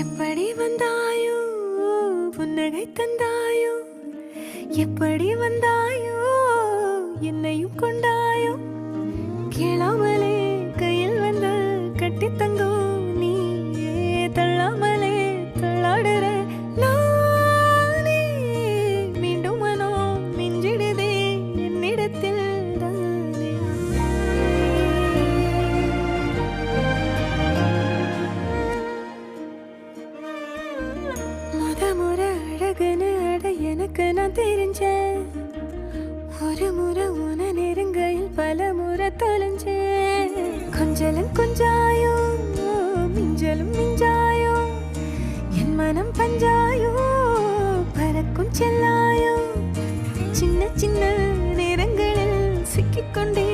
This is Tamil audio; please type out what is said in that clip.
எப்படி வந்தாயோ புன்னகை தந்தாயோ எப்படி வந்தாயோ என்னையும் கொண்டாயோ கேளாமலே கையில் வந்து கட்டி தங்கோ நீ தள்ளாமலே தள்ளாடுற நானே மீண்டும் மனோ மிஞ்சிடுதே என்னிடத்தில் தானே முறை அழகுன்னு அட எனக்கு நான் தெரிஞ்சேன் ஒரு முறை உன நெருங்கையில் பல முறை தொலைஞ்சேன் கொஞ்சலும் கொஞ்சாயோ மிஞ்சலும் மிஞ்சாயோ என் மனம் பஞ்சாயோ பறக்கும் செல்லாயோ சின்ன சின்ன நேரங்களில் சிக்கிக்கொண்டே